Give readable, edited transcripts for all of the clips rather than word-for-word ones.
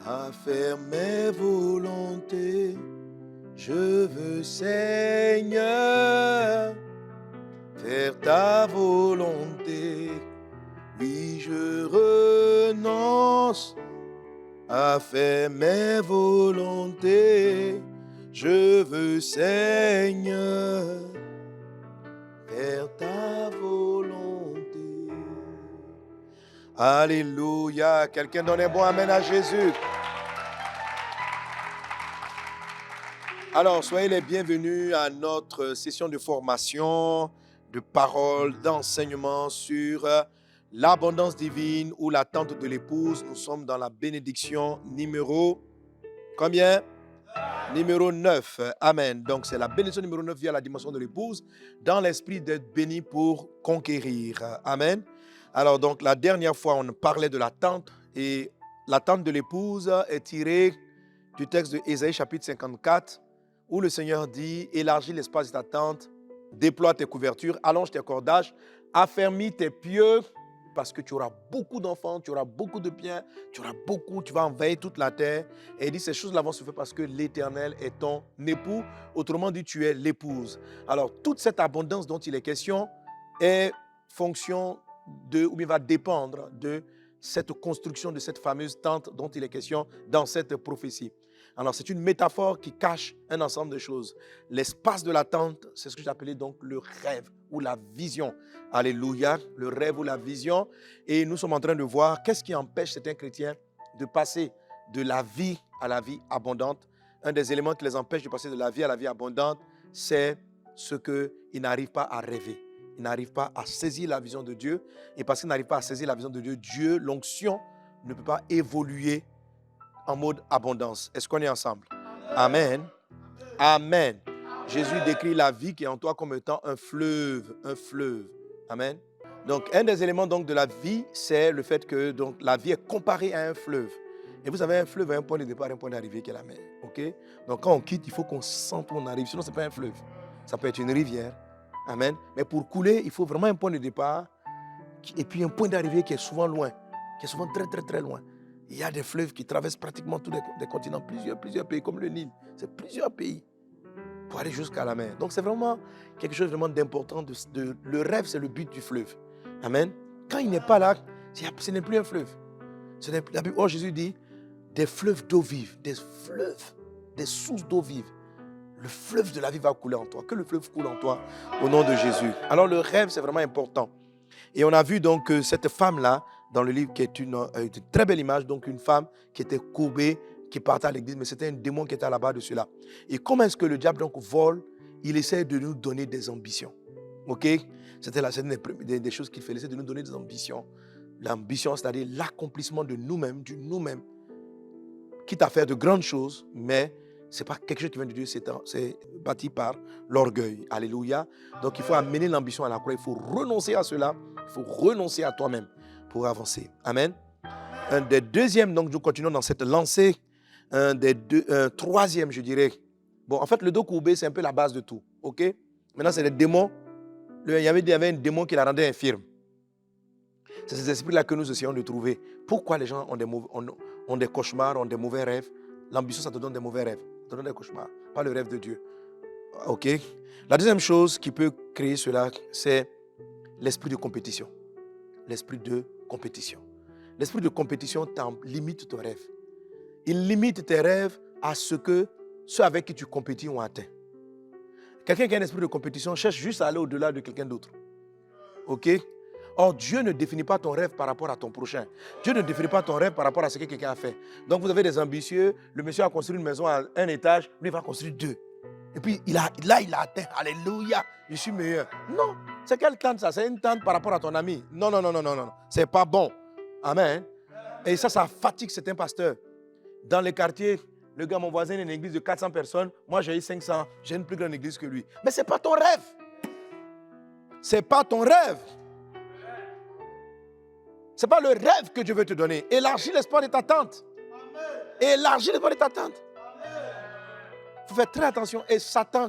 à faire mes volontés. Je veux, Seigneur, faire ta volonté. Oui, je renonce à faire mes volontés. Je veux, Seigneur, faire ta volonté. Alléluia. Quelqu'un donne un bon amen à Jésus. Alors, soyez les bienvenus à notre session de formation, de parole, d'enseignement sur l'abondance divine ou l'attente de l'épouse. Nous sommes dans la bénédiction numéro combien? Numéro 9. Amen. Donc, c'est la bénédiction numéro 9 via la dimension de l'épouse, dans l'esprit d'être béni pour conquérir. Amen. Alors, donc, la dernière fois, on parlait de l'attente et l'attente de l'épouse est tirée du texte de Ésaïe chapitre 54, où le Seigneur dit « Élargis l'espace de ta tente, déploie tes couvertures, allonge tes cordages, affermis tes pieux, parce que tu auras beaucoup d'enfants, tu auras beaucoup de biens, tu vas envahir toute la terre. » Et il dit « Ces choses-là vont se faire parce que l'Éternel est ton époux. » Autrement dit, tu es l'épouse. Alors, toute cette abondance dont il est question est fonction de, ou bien va dépendre de cette construction de cette fameuse tente dont il est question dans cette prophétie. Alors, c'est une métaphore qui cache un ensemble de choses. L'espace de la tente, c'est ce que j'appelais donc le rêve ou la vision. Alléluia, le rêve ou la vision. Et nous sommes en train de voir qu'est-ce qui empêche certains chrétiens de passer de la vie à la vie abondante. Un des éléments qui les empêche de passer de la vie à la vie abondante, c'est ce qu'ils n'arrivent pas à rêver. Ils n'arrivent pas à saisir la vision de Dieu. Et parce qu'ils n'arrivent pas à saisir la vision de Dieu, Dieu, l'onction, ne peut pas évoluer en mode abondance. Est-ce qu'on est ensemble? Amen. Amen. Jésus décrit la vie qui est en toi comme étant un fleuve. Un fleuve. Amen. Donc, un des éléments donc, de la vie, c'est le fait que donc, la vie est comparée à un fleuve. Et vous avez un fleuve à un point de départ, un point d'arrivée qui est la mer. Okay? Donc, quand on quitte, il faut qu'on sente où on arrive. Sinon, ce n'est pas un fleuve. Ça peut être une rivière. Amen. Mais pour couler, il faut vraiment un point de départ et puis un point d'arrivée qui est souvent loin, qui est souvent très, très, très loin. Il y a des fleuves qui traversent pratiquement tous les continents, plusieurs pays, comme le Nil. C'est plusieurs pays pour aller jusqu'à la mer. Donc, c'est vraiment quelque chose vraiment d'important. Le rêve, c'est le but du fleuve. Amen. Quand il n'est pas là, ce n'est plus un fleuve. Oh, Jésus dit, des fleuves d'eau vive, des fleuves, des sources d'eau vive. Le fleuve de la vie va couler en toi. Que le fleuve coule en toi au nom de Jésus. Alors, le rêve, c'est vraiment important. Et on a vu donc cette femme-là, dans le livre, qui est une très belle image, donc une femme qui était courbée, qui partait à l'église, mais c'était un démon qui était à la base de cela. Et comment est-ce que le diable donc vole? Il essaie de nous donner des ambitions. Ok? C'était des choses qu'il fait, il essaie de nous donner des ambitions. L'ambition, c'est-à-dire l'accomplissement de nous-mêmes, du nous-mêmes, quitte à faire de grandes choses, mais ce n'est pas quelque chose qui vient de Dieu, c'est bâti par l'orgueil. Alléluia. Donc il faut amener l'ambition à la croix, il faut renoncer à cela, il faut renoncer à toi-même pour avancer. Amen. Un des deuxièmes, donc nous continuons dans cette lancée. Un troisième, je dirais. Bon, en fait, le dos courbé, c'est un peu la base de tout. Ok? Maintenant, c'est les démons. Il y avait un démon qui la rendait infirme. C'est ces esprits-là que nous essayons de trouver. Pourquoi les gens ont des cauchemars, ont des mauvais rêves? L'ambition, ça te donne des mauvais rêves. Ça te donne des cauchemars, pas le rêve de Dieu. Ok? La deuxième chose qui peut créer cela, c'est l'esprit de compétition. L'esprit de compétition. L'esprit de compétition limite ton rêve. Il limite tes rêves à ceux avec qui tu compétis ont atteint. Quelqu'un qui a un esprit de compétition cherche juste à aller au-delà de quelqu'un d'autre. Ok? Or, Dieu ne définit pas ton rêve par rapport à ton prochain. Dieu ne définit pas ton rêve par rapport à ce que quelqu'un a fait. Donc, vous avez des ambitieux. Le monsieur a construit une maison à un étage. Lui, il va construire 2. Et puis, il a atteint. Alléluia. Je suis meilleur. Non. C'est quelle tente ça? C'est une tente par rapport à ton ami. Non. C'est pas bon. Amen. Et ça fatigue certains pasteurs. Dans les quartiers, le gars, mon voisin, a une église de 400 personnes. Moi, j'ai eu 500. J'ai une plus grande église que lui. Mais ce n'est pas ton rêve. Ce n'est pas ton rêve. Ce n'est pas le rêve que Dieu veut te donner. Élargis l'espoir de ta tente. Élargis l'espoir de ta tente. Il faut faire très attention. Et Satan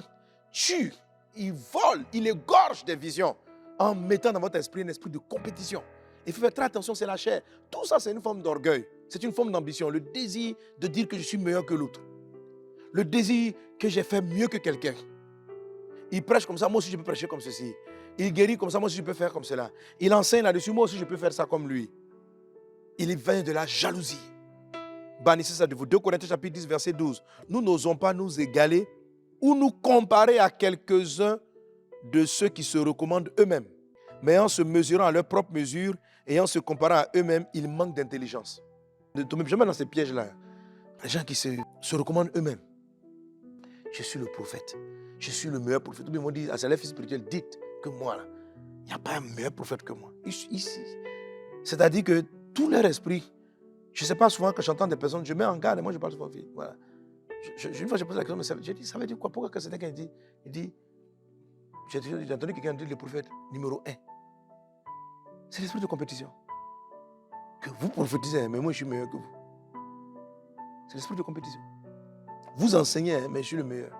tue, il vole, il égorge des visions en mettant dans votre esprit un esprit de compétition. Il faut faire très attention, c'est la chair. Tout ça, c'est une forme d'orgueil. C'est une forme d'ambition. Le désir de dire que je suis meilleur que l'autre. Le désir que j'ai fait mieux que quelqu'un. Il prêche comme ça, moi aussi je peux prêcher comme ceci. Il guérit comme ça, moi aussi je peux faire comme cela. Il enseigne là-dessus, moi aussi je peux faire ça comme lui. Il vient de la jalousie. Bannissez ça de vous. 2 Corinthiens chapitre 10, verset 12. Nous n'osons pas nous égaler ou nous comparer à quelques-uns de ceux qui se recommandent eux-mêmes. Mais en se mesurant à leur propre mesure et en se comparant à eux-mêmes, ils manquent d'intelligence. Ne tombez jamais dans ces pièges-là. Les gens qui se recommandent eux-mêmes. Je suis le prophète. Je suis le meilleur prophète. Ils m'ont dit à ses élèves spirituels, dites que moi, là, il n'y a pas un meilleur prophète que moi. Ici. C'est-à-dire que tout leur esprit, je ne sais pas, souvent quand j'entends des personnes, je mets en garde et moi je parle souvent. Voilà. Une fois, je pose la question, mais j'ai dit, ça veut dire quoi? Pourquoi c'est quelqu'un dit, j'ai entendu quelqu'un dire le prophète numéro 1. C'est l'esprit de compétition. Que vous prophétisez, mais moi je suis meilleur que vous. C'est l'esprit de compétition. Vous enseignez, mais je suis le meilleur.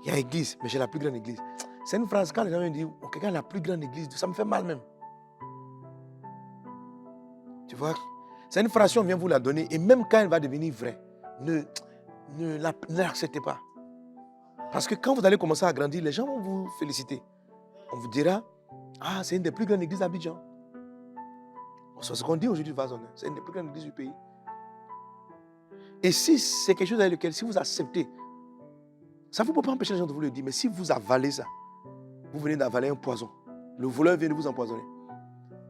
Il y a église, mais j'ai la plus grande église. C'est une phrase, quand les gens me disent, oh, quelqu'un a la plus grande église, ça me fait mal même. Tu vois? C'est une phrase, on vient vous la donner, et même quand elle va devenir vraie, ne l'acceptez pas. Parce que quand vous allez commencer à grandir, les gens vont vous féliciter. On vous dira, ah, c'est une des plus grandes églises d'Abidjan. C'est ce qu'on dit aujourd'hui, c'est une des plus grandes églises du pays. Et si c'est quelque chose avec lequel, si vous acceptez, ça ne vous peut pas empêcher les gens de vous le dire, mais si vous avalez ça, vous venez d'avaler un poison. Le voleur vient de vous empoisonner.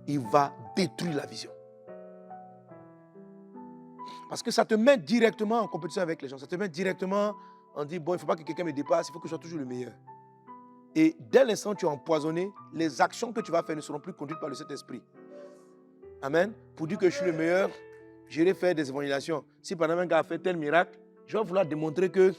Il va détruire la vision. Parce que ça te met directement en compétition avec les gens. Ça te met directement en disant, bon, il ne faut pas que quelqu'un me dépasse, il faut que je sois toujours le meilleur. Et dès l'instant où tu es empoisonné, les actions que tu vas faire ne seront plus conduites par le Saint-Esprit. Amen. Pour dire que je suis le meilleur, j'irai faire des évangélisations. Si par exemple un gars a fait tel miracle, je vais vouloir démontrer que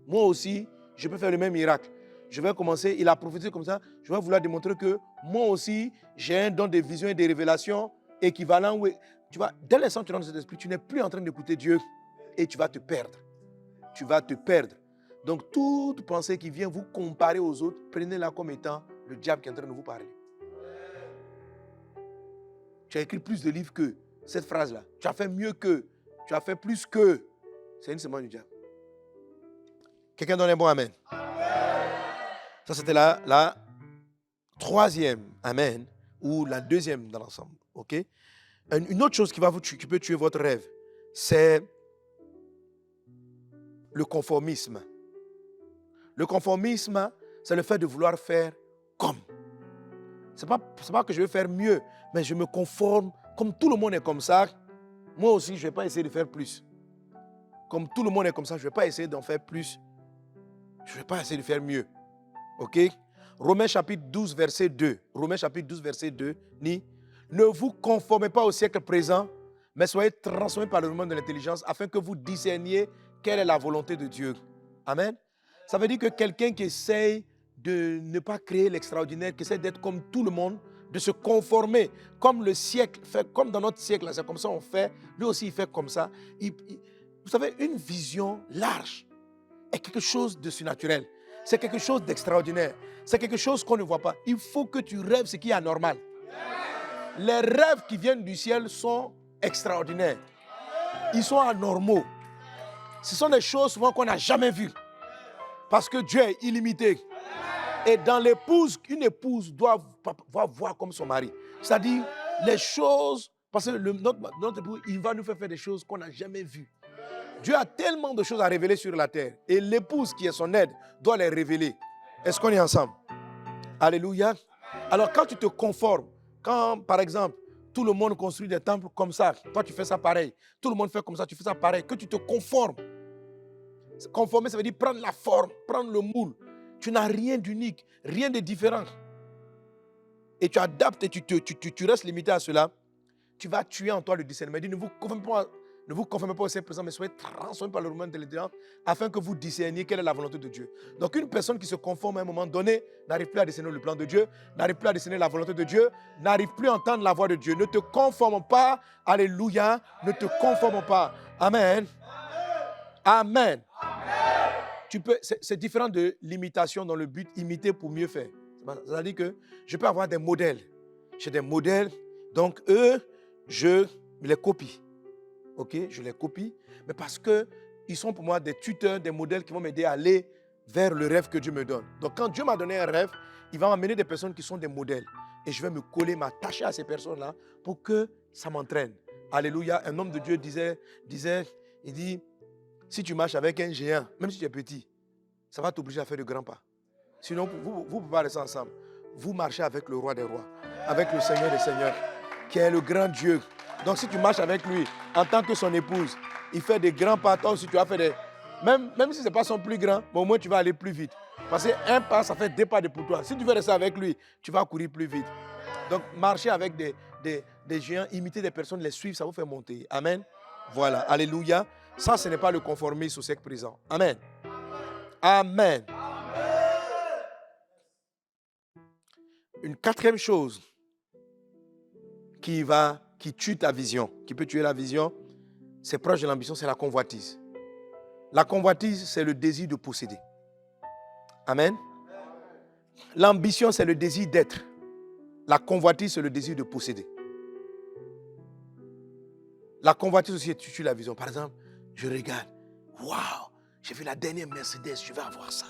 moi aussi, je peux faire le même miracle. Je vais commencer, il a prophétisé comme ça, je vais vouloir démontrer que moi aussi, j'ai un don de vision et de révélation équivalent. Tu vois, dès l'instant où tu rentres dans cet esprit, tu n'es plus en train d'écouter Dieu et tu vas te perdre. Tu vas te perdre. Donc, toute pensée qui vient vous comparer aux autres, prenez-la comme étant le diable qui est en train de vous parler. Tu as écrit plus de livres que cette phrase-là. Tu as fait mieux que. Tu as fait plus que. C'est une semence du diable. Quelqu'un donne un bon amen. Ça, c'était la troisième amen ou la deuxième dans l'ensemble. Ok? Une autre chose qui peut tuer votre rêve, c'est le conformisme. Le conformisme, c'est le fait de vouloir faire comme. C'est pas que je veux faire mieux, mais je me conforme. Comme tout le monde est comme ça, moi aussi, je ne vais pas essayer de faire plus. Comme tout le monde est comme ça, je ne vais pas essayer d'en faire plus. Je ne vais pas essayer de faire mieux. Ok? Romains chapitre 12, verset 2. Romains chapitre 12, verset 2 dit, ne vous conformez pas au siècle présent, mais soyez transformés par le mouvement de l'intelligence afin que vous discerniez quelle est la volonté de Dieu. Amen. Ça veut dire que quelqu'un qui essaye de ne pas créer l'extraordinaire, qui essaie d'être comme tout le monde, de se conformer comme le siècle fait, comme dans notre siècle, c'est comme ça on fait, lui aussi il fait comme ça. Vous savez, une vision large est quelque chose de surnaturel. C'est quelque chose d'extraordinaire. C'est quelque chose qu'on ne voit pas. Il faut que tu rêves ce qui est anormal. Les rêves qui viennent du ciel sont extraordinaires. Ils sont anormaux. Ce sont des choses souvent qu'on n'a jamais vues. Parce que Dieu est illimité. Et dans l'épouse, une épouse doit voir comme son mari. C'est-à-dire les choses, parce que notre époux, il va nous faire des choses qu'on n'a jamais vues. Dieu a tellement de choses à révéler sur la terre. Et l'épouse qui est son aide doit les révéler. Est-ce qu'on est ensemble? Alléluia. Alors quand tu te conformes, quand par exemple, tout le monde construit des temples comme ça, toi tu fais ça pareil. Tout le monde fait comme ça, tu fais ça pareil. Que tu te conformes. Conformer, ça veut dire prendre la forme, prendre le moule. Tu n'as rien d'unique, rien de différent. Et tu adaptes et tu restes limité à cela. Tu vas tuer en toi le discernement. Ne vous conformez pas au Saint présent, mais soyez transformés par le mouvement de l'intelligence afin que vous discerniez quelle est la volonté de Dieu. Donc une personne qui se conforme à un moment donné n'arrive plus à discerner le plan de Dieu, n'arrive plus à discerner la volonté de Dieu, n'arrive plus à entendre la voix de Dieu. Ne te conforme pas. Alléluia. Ne te conforme pas. Amen. Amen. C'est différent de l'imitation dans le but imiter pour mieux faire. C'est-à-dire que je peux avoir des modèles. J'ai des modèles, donc eux, je Je les copie. Ok, je les copie. Mais parce qu'ils sont pour moi des tuteurs, des modèles qui vont m'aider à aller vers le rêve que Dieu me donne. Donc quand Dieu m'a donné un rêve, il va m'amener des personnes qui sont des modèles. Et je vais me coller, m'attacher à ces personnes-là pour que ça m'entraîne. Alléluia. Un homme de Dieu disait, il dit, si tu marches avec un géant, même si tu es petit, ça va t'obliger à faire de grands pas. Sinon, vous ne pouvez pas rester ensemble. Vous marchez avec le roi des rois, avec le Seigneur des seigneurs, qui est le grand Dieu. Donc si tu marches avec lui, en tant que son épouse, il fait des grands pas, toi aussi tu vas faire des... Même si ce n'est pas son plus grand, mais au moins tu vas aller plus vite. Parce qu'un pas, ça fait 2 pas de pour toi. Si tu veux rester avec lui, tu vas courir plus vite. Donc marcher avec des géants, imiter des personnes, les suivre, ça vous fait monter. Amen. Voilà, alléluia. Ça, ce n'est pas le conformisme au siècle présent. Amen. Amen. Une 4e chose qui tue ta vision, qui peut tuer la vision, c'est proche de l'ambition, c'est la convoitise. La convoitise, c'est le désir de posséder. Amen. L'ambition, c'est le désir d'être. La convoitise, c'est le désir de posséder. La convoitise aussi tue la vision. Par exemple, je regarde, waouh, j'ai vu la dernière Mercedes, je vais avoir ça.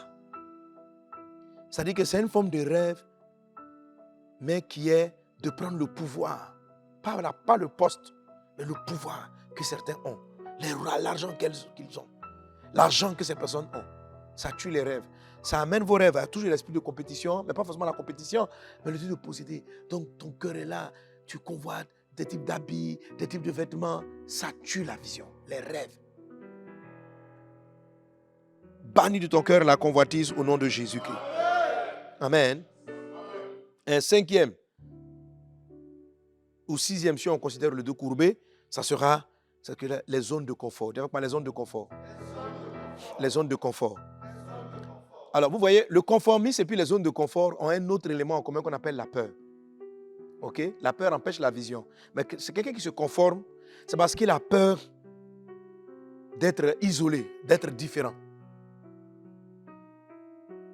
C'est-à-dire que c'est une forme de rêve, mais qui est de prendre le pouvoir. Pas le poste, mais le pouvoir que certains ont. L'argent qu'ils ont. L'argent que ces personnes ont. Ça tue les rêves. Ça amène vos rêves à toujours l'esprit de compétition, mais pas forcément la compétition, mais le désir de posséder. Donc ton cœur est là, tu convoites des types d'habits, des types de vêtements. Ça tue la vision, les rêves. Bannis de ton cœur la convoitise au nom de Jésus-Christ. Amen. Un 5e ou 6e, si on considère le dos courbé, ça sera les zones de confort. Dis-moi les zones de confort. Les zones de confort. Alors, vous voyez, le conformisme et puis les zones de confort ont un autre élément en commun qu'on appelle la peur. Ok? La peur empêche la vision. Mais c'est quelqu'un qui se conforme, c'est parce qu'il a peur d'être isolé, d'être différent.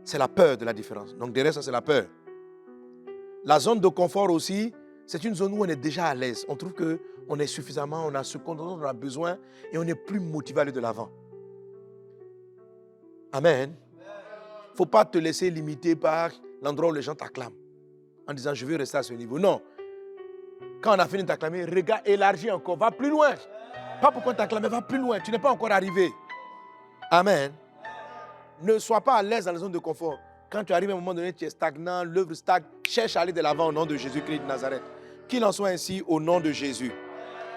C'est la peur de la différence. Donc, derrière ça, c'est la peur. La zone de confort aussi, c'est une zone où on est déjà à l'aise. On trouve qu'on est suffisamment, on a ce dont on a besoin et on est plus motivé à aller de l'avant. Amen. Il ne faut pas te laisser limiter par l'endroit où les gens t'acclament. En disant, je veux rester à ce niveau. Non. Quand on a fini de t'acclamer, regarde, élargis encore, va plus loin. Pas pourquoi t'acclamer, va plus loin. Tu n'es pas encore arrivé. Amen. Ne sois pas à l'aise dans la zone de confort. Quand tu arrives à un moment donné, tu es stagnant, l'œuvre stagne, cherche à aller de l'avant au nom de Jésus-Christ de Nazareth. Qu'il en soit ainsi au nom de Jésus.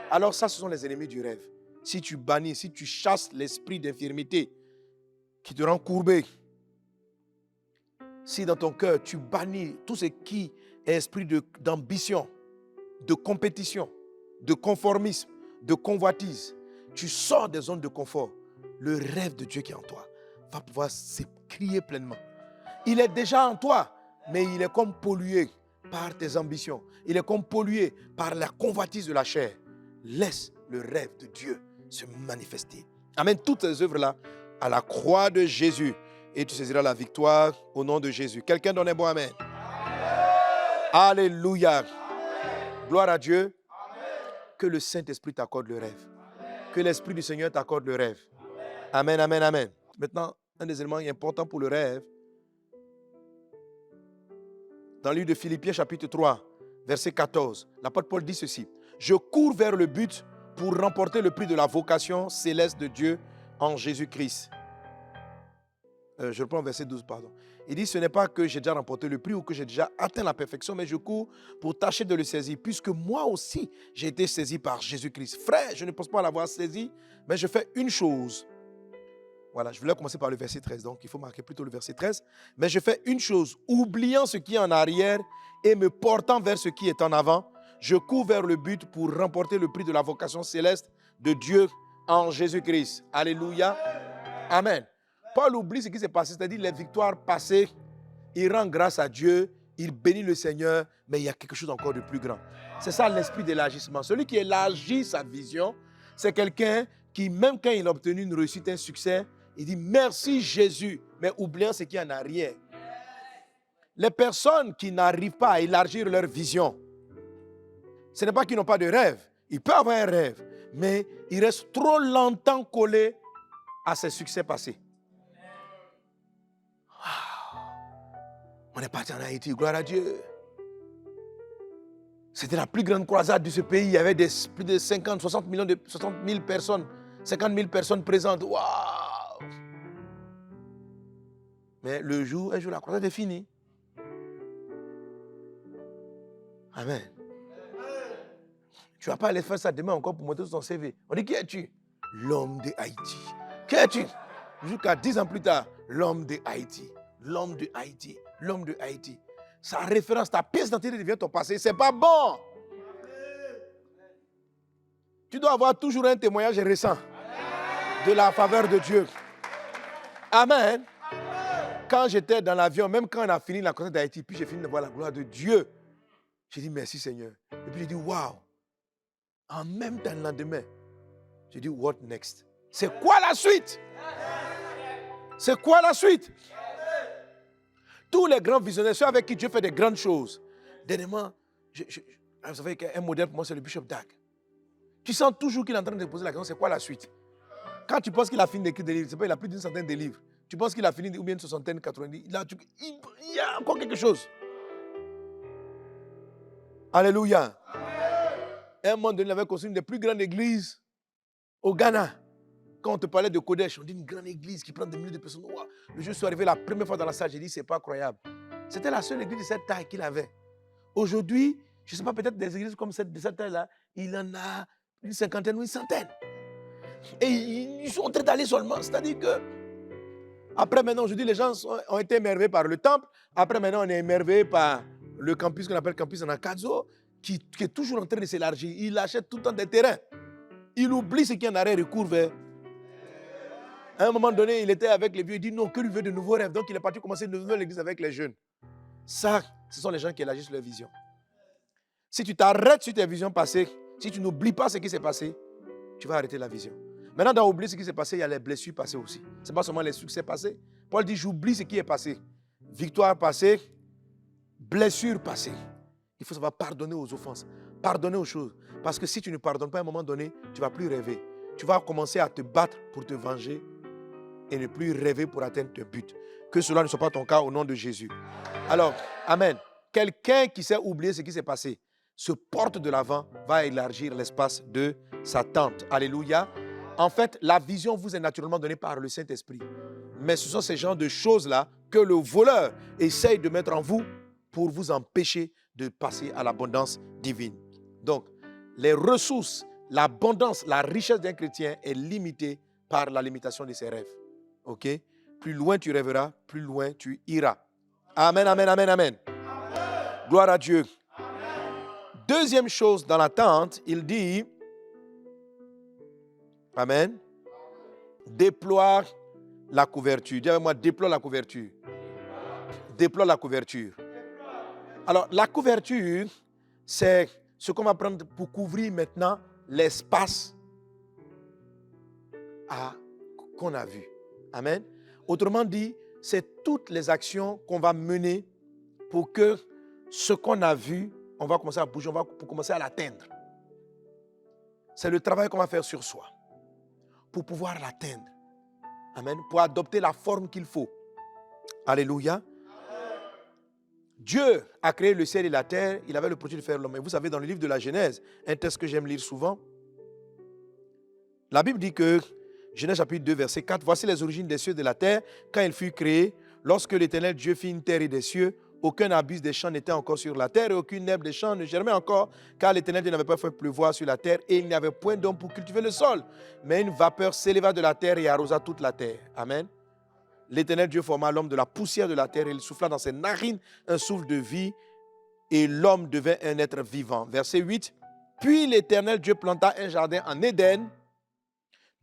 Alors ça, ce sont les ennemis du rêve. Si tu bannis, si tu chasses l'esprit d'infirmité qui te rend courbé, si dans ton cœur, tu bannis tout ce qui est esprit d'ambition, de compétition, de conformisme, de convoitise, tu sors des zones de confort, le rêve de Dieu qui est en toi va pouvoir s'écrier pleinement. Il est déjà en toi, mais il est comme pollué par tes ambitions. Il est comme pollué par la convoitise de la chair. Laisse le rêve de Dieu se manifester. Amène toutes ces œuvres-là à la croix de Jésus et tu saisiras la victoire au nom de Jésus. Quelqu'un donne un bon amen. Alléluia. Gloire à Dieu. Que le Saint-Esprit t'accorde le rêve. Que l'Esprit du Seigneur t'accorde le rêve. Amen, amen, amen. Maintenant, un des éléments importants pour le rêve, dans le livre de Philippiens chapitre 3, verset 14, l'apôtre Paul dit ceci. Je cours vers le but pour remporter le prix de la vocation céleste de Dieu en Jésus-Christ. Je reprends verset 12, pardon. Il dit, ce n'est pas que j'ai déjà remporté le prix ou que j'ai déjà atteint la perfection, mais je cours pour tâcher de le saisir, puisque moi aussi, j'ai été saisi par Jésus-Christ. Frère, je ne pense pas l'avoir saisi, mais je fais une chose. Voilà, je voulais commencer par le verset 13, donc il faut marquer plutôt le verset 13. Mais je fais une chose, oubliant ce qui est en arrière et me portant vers ce qui est en avant, je cours vers le but pour remporter le prix de la vocation céleste de Dieu en Jésus-Christ. Alléluia. Amen. Paul oublie ce qui s'est passé, c'est-à-dire les victoires passées. Il rend grâce à Dieu, il bénit le Seigneur, mais il y a quelque chose encore de plus grand. C'est ça l'esprit d'élargissement. Celui qui élargit sa vision, c'est quelqu'un qui, même quand il a obtenu une réussite, un succès, il dit merci Jésus, mais oubliant ce qui est en arrière. Les personnes qui n'arrivent pas à élargir leur vision, ce n'est pas qu'ils n'ont pas de rêve, Il peut avoir un rêve, mais il reste trop longtemps collé à ses succès passés. On est parti en Haïti, gloire à Dieu. C'était la plus grande croisade de ce pays. Il y avait plus de 50, 60 000 personnes, 50 000 personnes présentes. Waouh! Mais un jour, la croisade est finie. Amen. Tu ne vas pas aller faire ça demain encore pour monter sur ton CV. On dit, qui es-tu? L'homme de Haïti. Qui es-tu? Jusqu'à 10 ans plus tard, l'homme de Haïti. L'homme de Haïti. L'homme de Haïti. Sa référence, ta pièce d'identité devient ton passé. C'est pas bon. Tu dois avoir toujours un témoignage récent de la faveur de Dieu. Amen. Quand j'étais dans l'avion, même quand on a fini la croisade d'Haïti, puis j'ai fini de voir la gloire de Dieu, j'ai dit merci Seigneur. Et puis j'ai dit waouh. En même temps le lendemain, j'ai dit what next? C'est quoi la suite? C'est quoi la suite? Tous les grands visionnaires, ceux avec qui Dieu fait des grandes choses. Dernièrement, vous savez qu'un modèle pour moi, c'est le Bishop Dag. Tu sens toujours qu'il est en train de poser la question, c'est quoi la suite? Quand tu penses qu'il a fini d'écrire des livres, c'est pas, il a plus d'une centaine de livres. Tu penses qu'il a fini, ou bien une soixantaine, 90, il y a encore quelque chose. Alléluia. À un moment donné, il avait construit une des plus grandes églises au Ghana. Quand on te parlait de Kodesh, on dit une grande église qui prend des milliers de personnes. Wow. Le jour où je suis arrivé la première fois dans la salle, j'ai dit, c'est pas croyable. C'était la seule église de cette taille qu'il avait. Aujourd'hui, je ne sais pas, peut-être des églises comme de cette taille-là, il en a une cinquantaine ou une centaine. Et ils sont en train d'aller seulement. C'est-à-dire que, après maintenant, aujourd'hui, les gens ont été émerveillés par le temple. Après maintenant, on est émerveillés par le campus qu'on appelle campus Anakazo, qui est toujours en train de s'élargir. Il achète tout le temps des terrains. Il oublie ce qui est en arrière-recours vers. À un moment donné, il était avec les vieux, il dit non, que lui veut de nouveaux rêves. Donc il est parti commencer une nouvelle église avec les jeunes. Ça, ce sont les gens qui élargissent leur vision. Si tu t'arrêtes sur tes visions passées, si tu n'oublies pas ce qui s'est passé, tu vas arrêter la vision. Maintenant, dans oublier ce qui s'est passé, il y a les blessures passées aussi. Ce n'est pas seulement les succès passés. Paul dit, j'oublie ce qui est passé. Victoire passée, blessure passée. Il faut savoir pardonner aux offenses, pardonner aux choses. Parce que si tu ne pardonnes pas à un moment donné, tu ne vas plus rêver. Tu vas commencer à te battre pour te venger et ne plus rêver pour atteindre ton but. Que cela ne soit pas ton cas au nom de Jésus. Alors, amen. Quelqu'un qui sait oublier ce qui s'est passé, se porte de l'avant, va élargir l'espace de sa tente. Alléluia. En fait, la vision vous est naturellement donnée par le Saint-Esprit. Mais ce sont ces genres de choses-là que le voleur essaye de mettre en vous pour vous empêcher de passer à l'abondance divine. Donc, les ressources, l'abondance, la richesse d'un chrétien est limitée par la limitation de ses rêves. Ok? Plus loin tu rêveras, plus loin tu iras. Amen, amen, amen, amen. Gloire à Dieu. Deuxième chose dans la tente, il dit, amen, déploie la couverture. Dis avec moi, déploie la couverture. Déploie la couverture. Alors, la couverture, c'est ce qu'on va prendre pour couvrir maintenant l'espace qu'on a vu. Amen. Autrement dit, c'est toutes les actions qu'on va mener pour que ce qu'on a vu, on va commencer à bouger, pour commencer à l'atteindre. C'est le travail qu'on va faire sur soi pour pouvoir l'atteindre. Amen. Pour adopter la forme qu'il faut. Alléluia. Dieu a créé le ciel et la terre, il avait le projet de faire l'homme. Et vous savez, dans le livre de la Genèse, un texte que j'aime lire souvent, la Bible dit que, Genèse chapitre 2, verset 4, « Voici les origines des cieux et de la terre, quand il fut créé, lorsque l'Éternel Dieu fit une terre et des cieux, aucun abus des champs n'était encore sur la terre et aucune herbe des champs ne germait encore, car l'Éternel Dieu n'avait pas fait pleuvoir sur la terre et il n'y avait point d'homme pour cultiver le sol. Mais une vapeur s'éleva de la terre et arrosa toute la terre. » Amen. L'Éternel Dieu forma l'homme de la poussière de la terre et il souffla dans ses narines un souffle de vie et l'homme devint un être vivant. Verset 8. « Puis l'Éternel Dieu planta un jardin en Éden,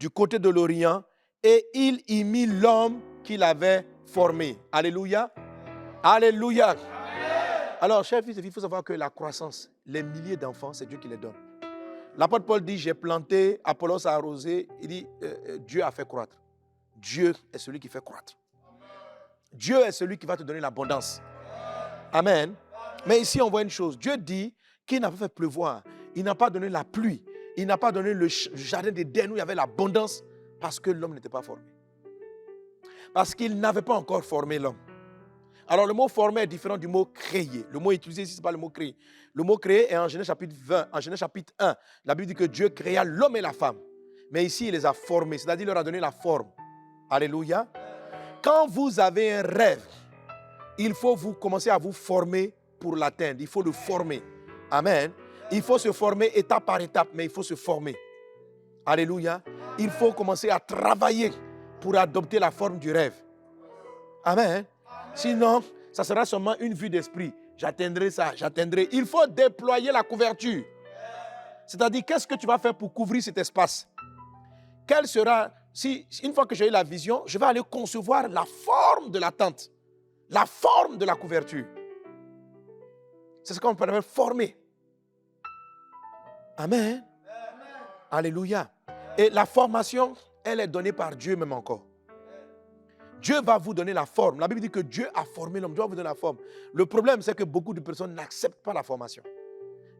du côté de l'Orient, et il y mit l'homme qu'il avait formé. » Alléluia. Alléluia. Amen. Alors, chers fils et filles, il faut savoir que la croissance, les milliers d'enfants, c'est Dieu qui les donne. L'apôtre Paul dit, j'ai planté, Apollos a arrosé, il dit, Dieu a fait croître. Dieu est celui qui fait croître. Dieu est celui qui va te donner l'abondance. Amen. Mais ici, on voit une chose. Dieu dit qu'il n'a pas fait pleuvoir. Il n'a pas donné la pluie. Il n'a pas donné le jardin d'Éden où il y avait l'abondance parce que l'homme n'était pas formé. Parce qu'il n'avait pas encore formé l'homme. Alors le mot formé est différent du mot créer. Le mot utilisé ici, ce n'est pas le mot créer. Le mot créer est en Genèse chapitre 20, en Genèse chapitre 1. La Bible dit que Dieu créa l'homme et la femme. Mais ici, il les a formés, c'est-à-dire il leur a donné la forme. Alléluia. Quand vous avez un rêve, il faut vous commencer à vous former pour l'atteindre. Il faut le former. Amen. Il faut se former étape par étape, mais il faut se former. Alléluia. Il faut commencer à travailler pour adopter la forme du rêve. Amen. Sinon, ça sera seulement une vue d'esprit. J'atteindrai ça, j'atteindrai. Il faut déployer la couverture. C'est-à-dire, qu'est-ce que tu vas faire pour couvrir cet espace? Quelle sera, si une fois que j'ai eu la vision, je vais aller concevoir la forme de la tente, la forme de la couverture. C'est ce qu'on peut appeler former. Amen. Alléluia. Et la formation, elle est donnée par Dieu même encore. Dieu va vous donner la forme. La Bible dit que Dieu a formé l'homme. Dieu va vous donner la forme. Le problème, c'est que beaucoup de personnes n'acceptent pas la formation.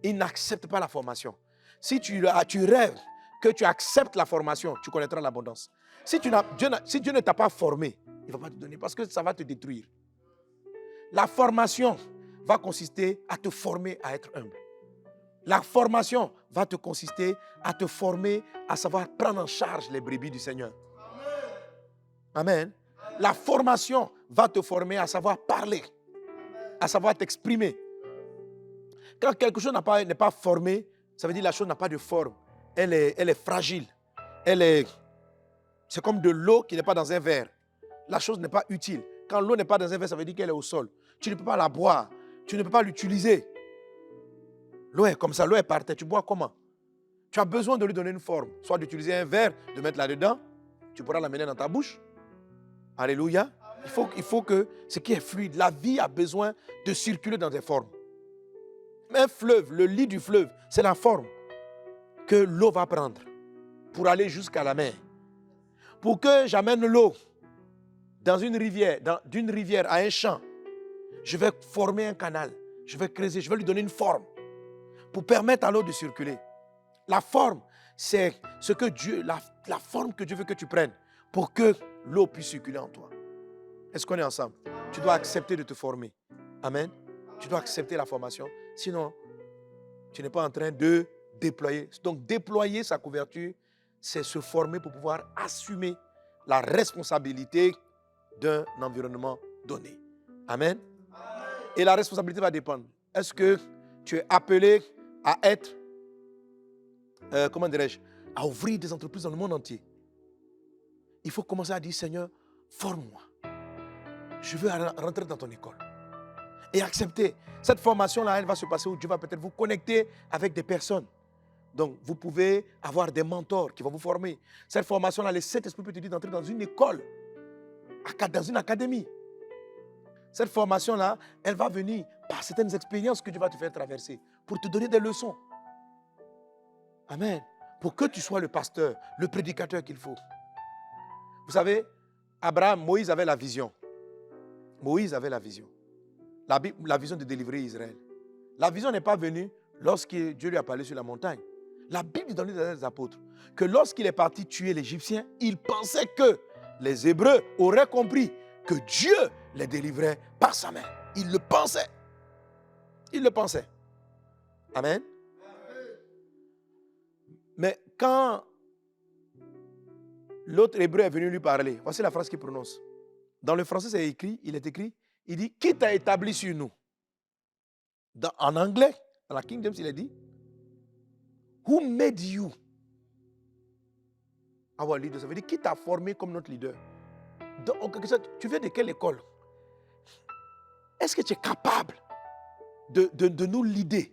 Ils n'acceptent pas la formation. Si tu rêves que tu acceptes la formation, tu connaîtras l'abondance. Si Dieu ne t'a pas formé, il ne va pas te donner parce que ça va te détruire. La formation va consister à te former à être humble. La formation va te consister à te former à savoir prendre en charge les brebis du Seigneur. Amen. La formation va te former à savoir parler, à savoir t'exprimer. Quand quelque chose n'est pas formé, ça veut dire que la chose n'a pas de forme. Elle est fragile. C'est comme de l'eau qui n'est pas dans un verre. La chose n'est pas utile. Quand l'eau n'est pas dans un verre, ça veut dire qu'elle est au sol. Tu ne peux pas la boire. Tu ne peux pas l'utiliser. L'eau est comme ça, l'eau est par terre. Tu bois comment? Tu as besoin de lui donner une forme. Soit d'utiliser un verre, de mettre là-dedans. Tu pourras l'amener dans ta bouche. Alléluia. Il faut que ce qui est fluide, la vie a besoin de circuler dans des formes. Un fleuve, le lit du fleuve, c'est la forme que l'eau va prendre pour aller jusqu'à la mer. Pour que j'amène l'eau dans une rivière, d'une rivière à un champ, je vais former un canal, je vais creuser, je vais lui donner une forme pour permettre à l'eau de circuler. La forme, c'est ce que Dieu, la forme que Dieu veut que tu prennes pour que l'eau puisse circuler en toi. Est-ce qu'on est ensemble? Tu dois accepter de te former. Amen. Tu dois accepter la formation. Sinon, tu n'es pas en train de déployer. Donc, déployer sa couverture, c'est se former pour pouvoir assumer la responsabilité d'un environnement donné. Amen. Et la responsabilité va dépendre. Est-ce que tu es appelé à être, à ouvrir des entreprises dans le monde entier? Il faut commencer à dire, Seigneur, forme-moi. Je veux rentrer dans ton école. Et accepter. Cette formation-là, elle va se passer où Dieu va peut-être vous connecter avec des personnes. Donc, vous pouvez avoir des mentors qui vont vous former. Cette formation-là, le Saint-Esprit peut te dire d'entrer dans une école, dans une académie. Cette formation-là, elle va venir par certaines expériences que Dieu va te faire traverser pour te donner des leçons. Amen. Pour que tu sois le pasteur, le prédicateur qu'il faut. Vous savez, Moïse avait la vision. Moïse avait la vision. La vision de délivrer Israël. La vision n'est pas venue lorsque Dieu lui a parlé sur la montagne. La Bible dit dans les Actes des Apôtres que lorsqu'il est parti tuer l'Égyptien, il pensait que les Hébreux auraient compris que Dieu les délivrait par sa main. Il le pensait. Il le pensait. Amen. Mais quand l'autre Hébreu est venu lui parler, voici la phrase qu'il prononce. Dans le français, c'est écrit, il dit, qui t'a établi sur nous? En anglais, dans la King James, il a dit, who made you our leader? Ça veut dire, qui t'a formé comme notre leader? Donc, tu viens de quelle école? Est-ce que tu es capable de nous leader?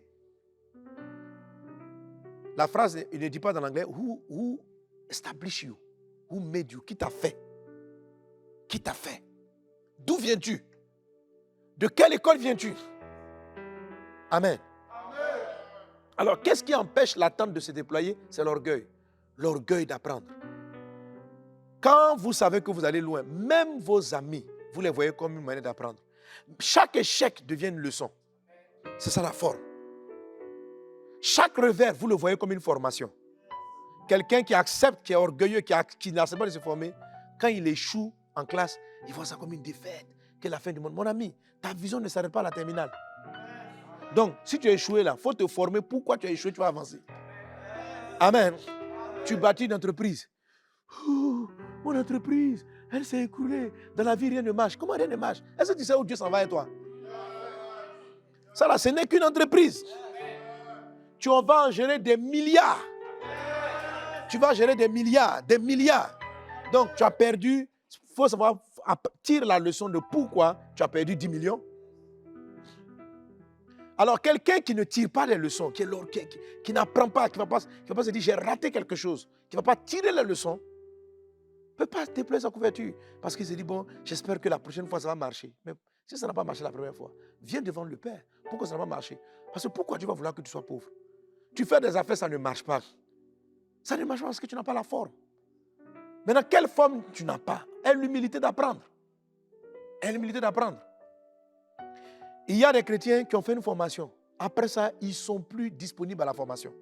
La phrase, il ne dit pas dans l'anglais, who established you? Who made you? Qui t'a fait? Qui t'a fait? D'où viens-tu? De quelle école viens-tu? Amen. Amen. Alors, qu'est-ce qui empêche l'attente de se déployer? C'est l'orgueil. L'orgueil d'apprendre. Quand vous savez que vous allez loin, même vos amis, vous les voyez comme une manière d'apprendre. Chaque échec devient une leçon. C'est ça la forme. Chaque revers, vous le voyez comme une formation. Quelqu'un qui accepte, qui est orgueilleux, qui n'accepte pas de se former, quand il échoue en classe, il voit ça comme une défaite, que la fin du monde. Mon ami, ta vision ne s'arrête pas à la terminale. Donc, si tu as échoué là, il faut te former. Pourquoi tu as échoué, tu vas avancer. Amen. Tu bâtis une entreprise. Mon entreprise, elle s'est écroulée. Dans la vie, rien ne marche. Comment rien ne marche? Est-ce que tu sais où Dieu s'en va et toi? Ça là, ce n'est qu'une entreprise. Tu vas en gérer des milliards. Tu vas gérer des milliards, des milliards. Donc, tu as perdu. Il faut savoir, tirer la leçon de pourquoi tu as perdu 10 millions. Alors, quelqu'un qui ne tire pas les leçons, qui n'apprend pas, qui ne va pas se dire j'ai raté quelque chose, qui ne va pas tirer les leçons, ne peut pas déployer sa couverture. Parce qu'il se dit, bon, j'espère que la prochaine fois, ça va marcher. Mais si ça n'a pas marché la première fois, viens devant le Père. Pourquoi ça n'a pas marché? Parce que pourquoi Dieu va vouloir que tu sois pauvre? Tu fais des affaires, ça ne marche pas. Ça ne marche pas parce que tu n'as pas la forme. Maintenant, quelle forme tu n'as pas? Aie l'humilité d'apprendre. Aie l'humilité d'apprendre. Il y a des chrétiens qui ont fait une formation. Après ça, ils ne sont plus disponibles à la formation.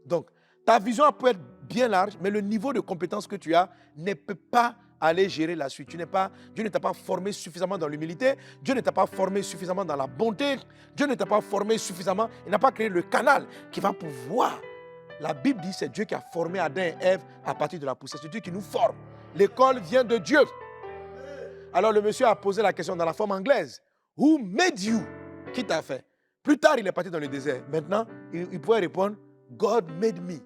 Donc, ta vision peut être bien large, mais le niveau de compétence que tu as ne peut pas aller gérer la suite. Dieu ne t'a pas formé suffisamment dans l'humilité. Dieu ne t'a pas formé suffisamment dans la bonté. Dieu ne t'a pas formé suffisamment. Il n'a pas créé le canal qui va pouvoir. La Bible dit que c'est Dieu qui a formé Adam et Ève à partir de la poussière. C'est Dieu qui nous forme. L'école vient de Dieu. Alors le monsieur a posé la question dans la forme anglaise. Who made you? Qui t'a fait? Plus tard, il est parti dans le désert. Maintenant, il pouvait répondre, God made me.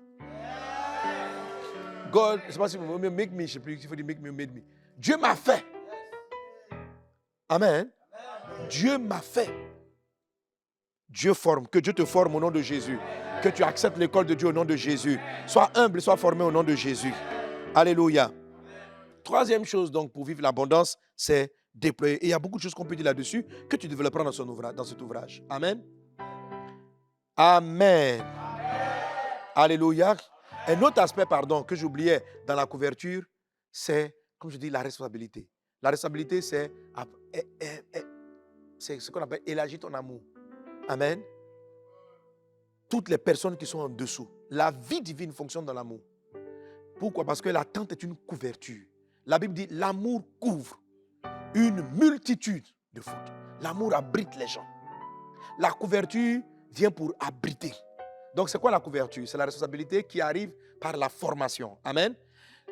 God, je ne sais pas si vous voulez make me, je ne sais plus s'il faut dire make me ou made me. Dieu m'a fait. Amen. Dieu m'a fait. Dieu forme. Que Dieu te forme au nom de Jésus. Que tu acceptes l'école de Dieu au nom de Jésus. Sois humble, sois formé au nom de Jésus. Alléluia. Troisième chose donc pour vivre l'abondance, c'est déployer. Et il y a beaucoup de choses qu'on peut dire là-dessus que tu développeras dans cet ouvrage. Amen. Amen. Alléluia. Un autre aspect, que j'oubliais dans la couverture, c'est, comme je dis, la responsabilité. La responsabilité, c'est ce qu'on appelle élargir ton amour. Amen. Toutes les personnes qui sont en dessous. La vie divine fonctionne dans l'amour. Pourquoi? Parce que l'attente est une couverture. La Bible dit l'amour couvre une multitude de fautes. L'amour abrite les gens. La couverture vient pour abriter. Donc, c'est quoi la couverture? C'est la responsabilité qui arrive par la formation. Amen.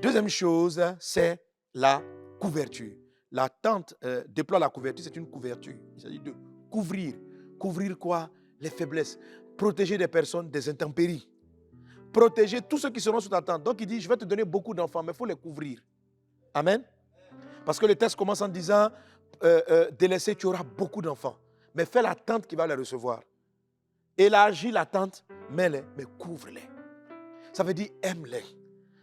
Deuxième chose, c'est la couverture. La tente déploie la couverture, c'est une couverture. Il s'agit de couvrir. Couvrir quoi? Les faiblesses. Protéger des personnes des intempéries. Protéger tous ceux qui seront sous ta tente. Donc, il dit, je vais te donner beaucoup d'enfants, mais il faut les couvrir. Amen. Parce que le texte commence en disant, délaissé, tu auras beaucoup d'enfants. Mais fais la tente qui va les recevoir. Élargis la tente, mets-les, mais couvre-les. Ça veut dire aime-les.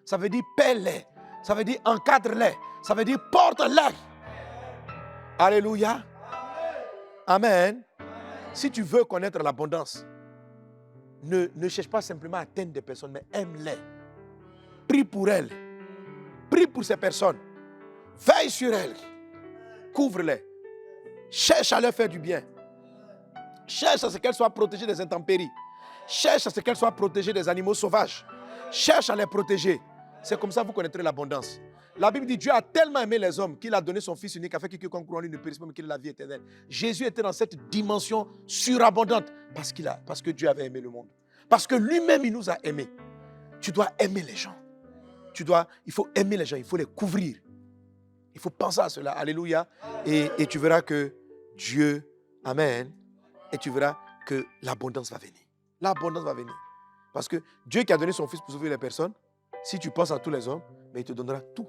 Ça veut dire paie-les. Ça veut dire encadre-les. Ça veut dire porte-les. Alléluia. Amen. Si tu veux connaître l'abondance, ne cherche pas simplement à atteindre des personnes, mais aime-les. Prie pour elles. Prie pour ces personnes. Veille sur elles. Couvre-les. Cherche à leur faire du bien. Cherche à ce qu'elles soient protégées des intempéries. Cherche à ce qu'elles soient protégées des animaux sauvages. Cherche à les protéger. C'est comme ça que vous connaîtrez l'abondance. La Bible dit Dieu a tellement aimé les hommes qu'il a donné son Fils unique afin que quiconque croit en lui ne périsse pas mais qu'il ait la vie éternelle. Jésus était dans cette dimension surabondante parce que Dieu avait aimé le monde. Parce que lui-même, il nous a aimés. Tu dois aimer les gens. Il faut aimer les gens, il faut les couvrir. Il faut penser à cela. Alléluia. Et tu verras que Dieu, amen, et tu verras que l'abondance va venir. L'abondance va venir. Parce que Dieu qui a donné son Fils pour sauver les personnes, si tu penses à tous les hommes, mais il te donnera tout.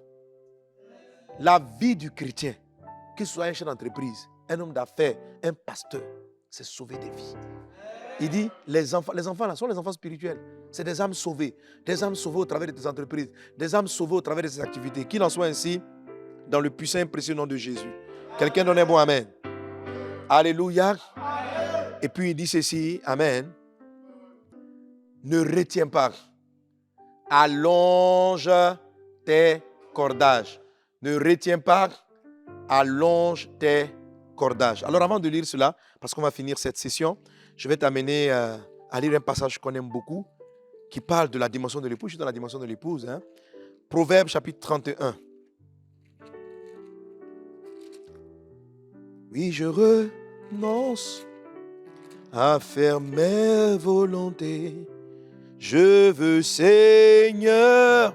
La vie du chrétien, qu'il soit un chef d'entreprise, un homme d'affaires, un pasteur, c'est sauver des vies. Il dit, les enfants là sont les enfants spirituels. C'est des âmes sauvées. Des âmes sauvées au travers de tes entreprises. Des âmes sauvées au travers de tes activités. Qu'il en soit ainsi, dans le puissant et précieux nom de Jésus. Quelqu'un donne un bon amen. Alléluia. Et puis il dit ceci, amen. Ne retiens pas. Allonge tes cordages. Ne retiens pas. Allonge tes cordages. Alors avant de lire cela, parce qu'on va finir cette session, je vais t'amener à lire un passage qu'on aime beaucoup, qui parle de la dimension de l'épouse. Je suis dans la dimension de l'épouse. Hein. Proverbe chapitre 31. Oui, je renonce à faire mes volontés. Je veux, Seigneur,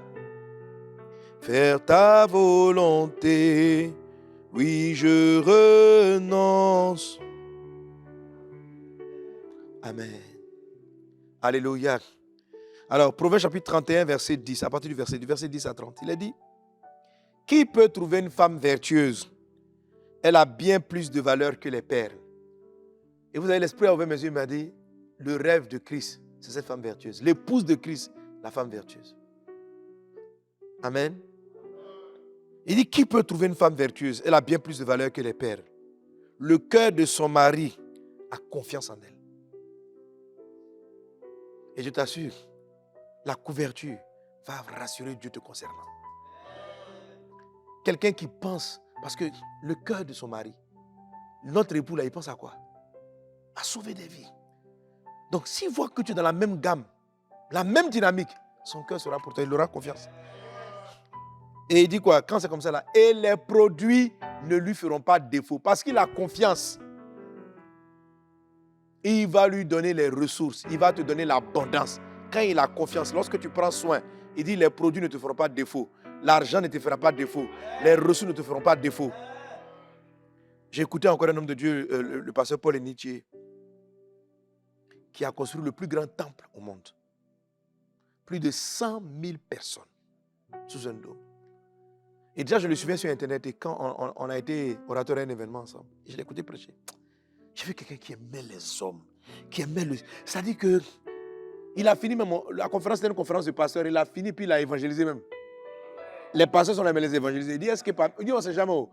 faire ta volonté. Oui, je renonce. Amen. Alléluia. Alors, Proverbe chapitre 31, verset 10, à partir du verset 10 à 30, il a dit, qui peut trouver une femme vertueuse? Elle a bien plus de valeur que les perles. Et vous avez l'esprit à ouvrir mes yeux, il m'a dit, le rêve de Christ, c'est cette femme vertueuse. L'épouse de Christ, la femme vertueuse. Amen. Il dit, qui peut trouver une femme vertueuse? Elle a bien plus de valeur que les perles. Le cœur de son mari a confiance en elle. Et je t'assure, la couverture va rassurer Dieu te concernant. Quelqu'un qui pense, parce que le cœur de son mari, notre époux là, il pense à quoi? À sauver des vies. Donc s'il voit que tu es dans la même gamme, la même dynamique, son cœur sera pour toi, il aura confiance. Et il dit quoi? Quand c'est comme ça là, et les produits ne lui feront pas défaut, parce qu'il a confiance. Il va lui donner les ressources, il va te donner l'abondance. Quand il a confiance, lorsque tu prends soin, il dit les produits ne te feront pas défaut, l'argent ne te fera pas défaut, les ressources ne te feront pas défaut. J'ai écouté encore un homme de Dieu, le pasteur Paul Enitier, qui a construit le plus grand temple au monde. Plus de 100 000 personnes sous un dôme. Et déjà, je le suivais sur Internet et quand on a été orateur à un événement ensemble, et je l'ai écouté prêcher. J'ai vu quelqu'un qui aimait les hommes, qui aimait le... C'est-à-dire que il a fini même, la conférence, c'était une conférence de pasteurs, il a fini puis il a évangélisé même. Les pasteurs sont là, mais les évangélisés. Il dit, est-ce que pas... Il dit, on ne sait jamais où.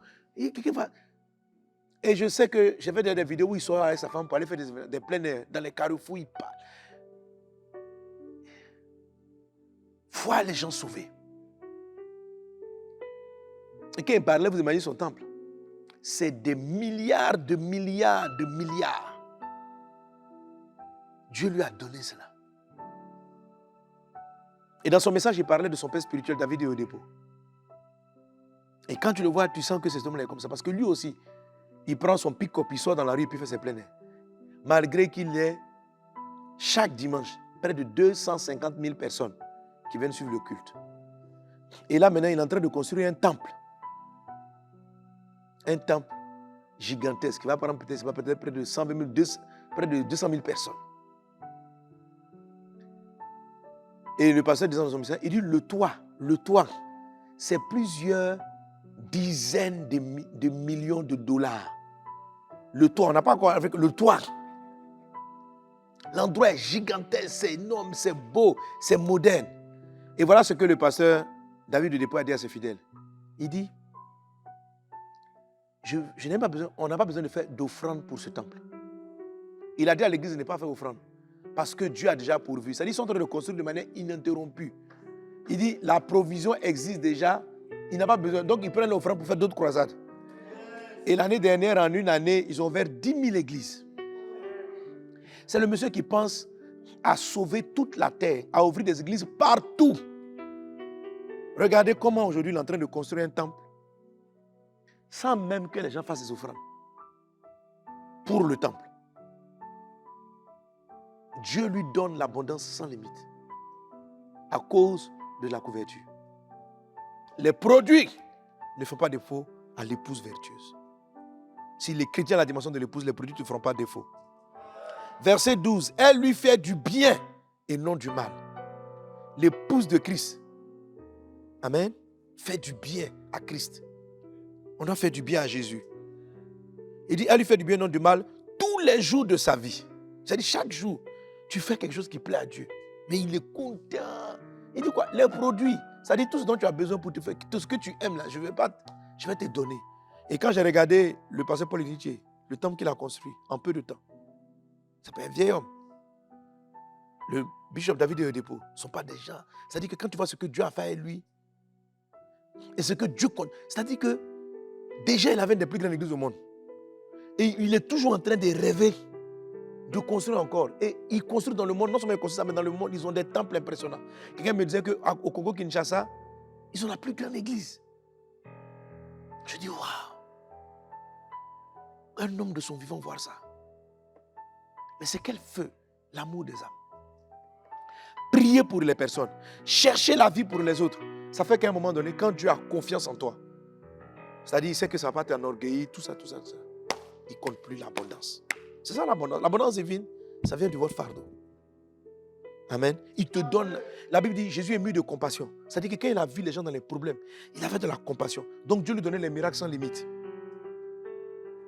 Et je sais que j'ai fait des vidéos où il sort avec sa femme pour aller faire des plein air, dans les carrefours, il parle. Voir les gens sauvés. Et quand il parlait, vous imaginez son temple. C'est des milliards de milliards de milliards. Dieu lui a donné cela. Et dans son message, il parlait de son père spirituel, David et Odepo. Et quand tu le vois, tu sens que cet homme-là est comme ça. Parce que lui aussi, il prend son pick-up, il sort dans la rue et puis il fait ses plein air. Malgré qu'il est, chaque dimanche, près de 250 000 personnes qui viennent suivre le culte. Et là, maintenant, il est en train de construire un temple. Un temple gigantesque qui va prendre peut-être près de 120 000, près de 200 000 personnes. Et le pasteur disant dans son message, il dit le toit, c'est plusieurs dizaines de millions de dollars. Le toit, on n'a pas encore avec le toit. L'endroit est gigantesque, c'est énorme, c'est beau, c'est moderne. Et voilà ce que le pasteur David de Dépôt a dit à ses fidèles. Il dit, je n'ai pas besoin, on n'a pas besoin de faire d'offrande pour ce temple. Il a dit à l'église de ne pas faire offrande. Parce que Dieu a déjà pourvu. C'est-à-dire qu'ils sont en train de construire de manière ininterrompue. Il dit, la provision existe déjà. Il n'a pas besoin. Donc, ils prennent l'offrande pour faire d'autres croisades. Et l'année dernière, en une année, ils ont ouvert 10 000 églises. C'est le monsieur qui pense à sauver toute la terre, à ouvrir des églises partout. Regardez comment aujourd'hui il est en train de construire un temple. Sans même que les gens fassent des offrandes. Pour le temple. Dieu lui donne l'abondance sans limite. À cause de la couverture. Les produits ne font pas défaut à l'épouse vertueuse. Si les chrétiens à la dimension de l'épouse, les produits ne feront pas défaut. Verset 12. Elle lui fait du bien et non du mal. L'épouse de Christ. Amen. Fait du bien à Christ. On doit faire du bien à Jésus. Il dit, elle lui fait du bien et non du mal tous les jours de sa vie. C'est-à-dire chaque jour. Tu fais quelque chose qui plaît à Dieu. Mais il est content. Il dit quoi? Les produits. C'est-à-dire tout ce dont tu as besoin pour te faire. Tout ce que tu aimes là, je vais te donner. Et quand j'ai regardé le pasteur Paul Enitier, le temple qu'il a construit, en peu de temps. C'est pas un vieil homme. Le bishop David et Odepo ne sont pas des gens. C'est-à-dire que quand tu vois ce que Dieu a fait avec lui, et ce que Dieu compte, c'est-à-dire que déjà il avait une des plus grandes églises au monde. Et il est toujours en train de rêver de construire encore. Et ils construisent dans le monde, non seulement ils construisent ça, mais dans le monde, ils ont des temples impressionnants. Quelqu'un me disait qu'au Congo-Kinshasa, ils ont la plus grande église. Je dis, waouh! Un homme de son vivant voir ça. Mais c'est quel feu, l'amour des âmes. Prier pour les personnes, chercher la vie pour les autres. Ça fait qu'à un moment donné, quand Dieu a confiance en toi, c'est-à-dire il sait que ça ne va pas t'enorgueillir, tout ça. Il ne compte plus l'abondance. C'est ça l'abondance. L'abondance divine, ça vient de votre fardeau. Amen. Il te donne. La Bible dit Jésus est mûr de compassion. C'est-à-dire que quand il a vu les gens dans les problèmes, il avait de la compassion. Donc Dieu lui donnait les miracles sans limite.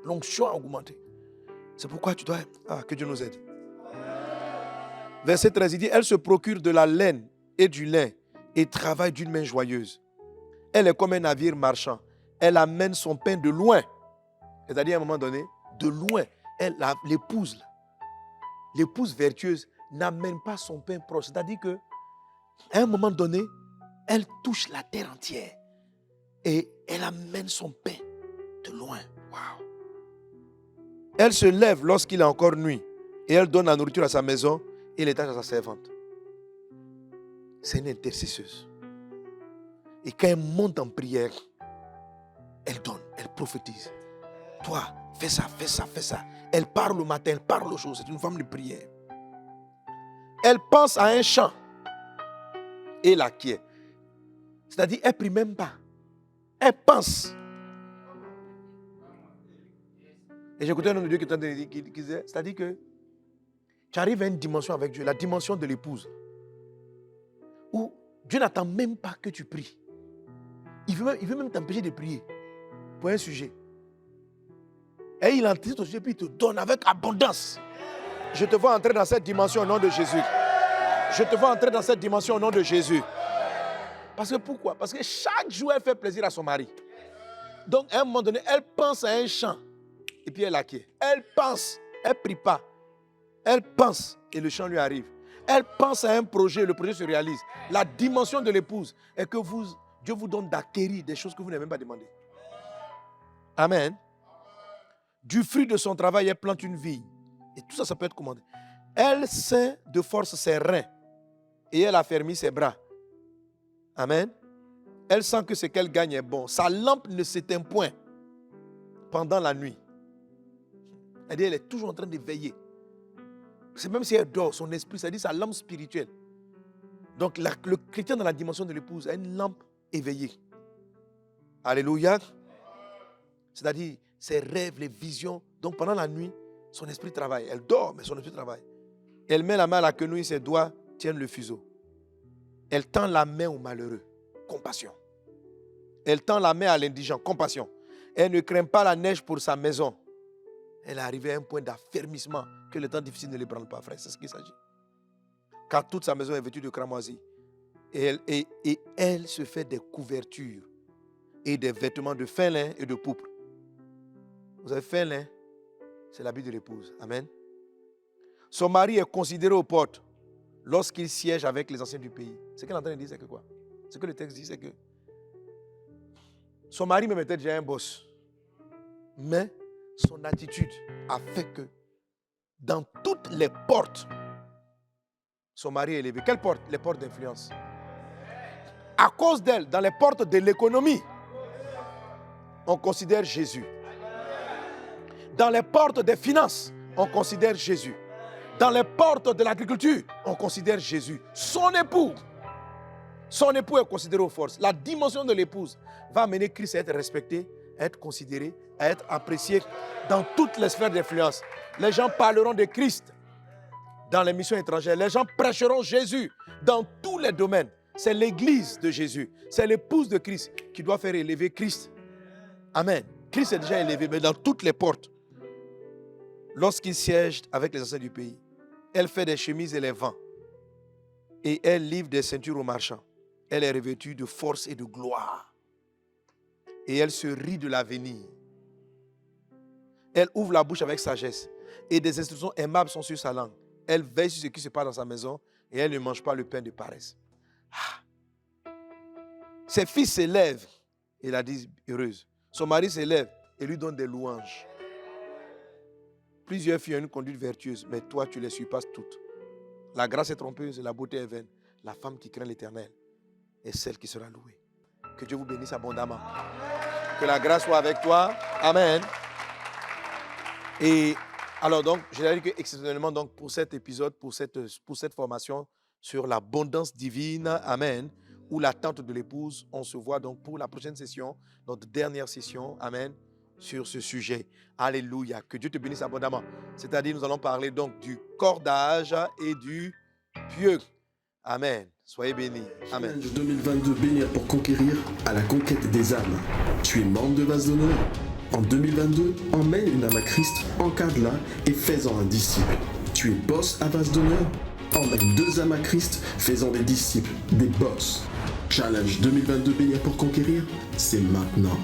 L'onction a augmenté. C'est pourquoi tu dois. Que Dieu nous aide. Verset 13, il dit elle se procure de la laine et du lin et travaille d'une main joyeuse. Elle est comme un navire marchand. Elle amène son pain de loin. C'est-à-dire à un moment donné, de loin, l'épouse vertueuse n'amène pas son pain proche. C'est-à-dire qu'à un moment donné, elle touche la terre entière et elle amène son pain de loin. Wow. Elle se lève lorsqu'il est encore nuit et elle donne la nourriture à sa maison et les tâches à sa servante. C'est une intercesseuse. Et quand elle monte en prière, elle donne, elle prophétise. Toi, fais ça. Elle parle le matin, elle parle aux choses. C'est une femme de prière. Elle pense à un chant et l'acquiert. C'est-à-dire, elle ne prie même pas. Elle pense. Et j'écoutais un homme de Dieu qui disait, c'est-à-dire que tu arrives à une dimension avec Dieu, la dimension de l'épouse, où Dieu n'attend même pas que tu pries. Il veut même t'empêcher de prier pour un sujet. Et il anticipe ton sujet, puis il te donne avec abondance. Je te vois entrer dans cette dimension au nom de Jésus. Je te vois entrer dans cette dimension au nom de Jésus. Parce que pourquoi? Parce que chaque jour, elle fait plaisir à son mari. Donc, à un moment donné, elle pense à un chant. Et puis, elle acquiert. Elle pense. Elle ne prie pas. Elle pense. Et le chant lui arrive. Elle pense à un projet. Le projet se réalise. La dimension de l'épouse est que Dieu vous donne d'acquérir des choses que vous n'avez même pas demandées. Amen. Du fruit de son travail, elle plante une vigne. Et tout ça, ça peut être commandé. Elle ceint de force ses reins. Et elle affermit ses bras. Amen. Elle sent que ce qu'elle gagne est bon. Sa lampe ne s'éteint point pendant la nuit. Elle est toujours en train de veiller. C'est même si elle dort, son esprit, ça dit sa lampe spirituelle. Donc le chrétien dans la dimension de l'épouse a une lampe éveillée. Alléluia. C'est-à-dire ses rêves, les visions. Donc pendant la nuit, son esprit travaille. Elle dort, mais son esprit travaille. Elle met la main à la quenouille, ses doigts tiennent le fuseau. Elle tend la main au malheureux. Compassion. Elle tend la main à l'indigent. Compassion. Elle ne craint pas la neige pour sa maison. Elle est arrivée à un point d'affermissement que le temps difficile ne l'ébranle pas, frère. C'est ce qu'il s'agit. Car toute sa maison est vêtue de cramoisie. Et elle se fait des couvertures et des vêtements de fin lin et de pourpre. Vous avez fin lin, c'est l'habit de l'épouse. Amen. Son mari est considéré aux portes lorsqu'il siège avec les anciens du pays. Ce qu'elle est en train de dire, c'est que quoi? Ce que le texte dit, c'est que son mari même était déjà un boss. Mais son attitude a fait que dans toutes les portes, son mari est élevé. Quelles portes? Les portes d'influence. À cause d'elle, dans les portes de l'économie, on considère Jésus. Dans les portes des finances, on considère Jésus. Dans les portes de l'agriculture, on considère Jésus. Son époux est considéré aux forces. La dimension de l'épouse va amener Christ à être respecté, à être considéré, à être apprécié dans toutes les sphères d'influence. Les gens parleront de Christ dans les missions étrangères. Les gens prêcheront Jésus dans tous les domaines. C'est l'église de Jésus. C'est l'épouse de Christ qui doit faire élever Christ. Amen. Christ est déjà élevé, mais dans toutes les portes. Lorsqu'il siège avec les anciens du pays, elle fait des chemises et les vend. Et elle livre des ceintures aux marchands. Elle est revêtue de force et de gloire. Et elle se rit de l'avenir. Elle ouvre la bouche avec sagesse. Et des instructions aimables sont sur sa langue. Elle veille sur ce qui se passe dans sa maison. Et elle ne mange pas le pain de paresse. Ses fils s'élèvent et la disent heureuse. Son mari s'élève et lui donne des louanges. Plusieurs filles ont une conduite vertueuse, mais toi, tu les surpasses toutes. La grâce est trompeuse, la beauté est vaine. La femme qui craint l'Éternel est celle qui sera louée. Que Dieu vous bénisse abondamment. Que la grâce soit avec toi. Amen. Et alors donc, je l'ai dit que exceptionnellement donc pour cet épisode, pour cette formation sur l'abondance divine, amen, ou l'attente de l'épouse, on se voit donc pour la prochaine session, notre dernière session, amen, sur ce sujet. Alléluia. Que Dieu te bénisse abondamment. C'est-à-dire, nous allons parler donc du cordage et du pieu. Amen. Soyez bénis. Amen. Challenge 2022 Bénir pour conquérir à la conquête des âmes. Tu es membre de Vase d'honneur. En 2022, emmène une âme à Christ, encadre-la et fais-en un disciple. Tu es boss à Vase d'honneur. Emmène 2 âmes à Christ, fais-en des disciples, des boss. Challenge 2022 Bénir pour conquérir, c'est maintenant.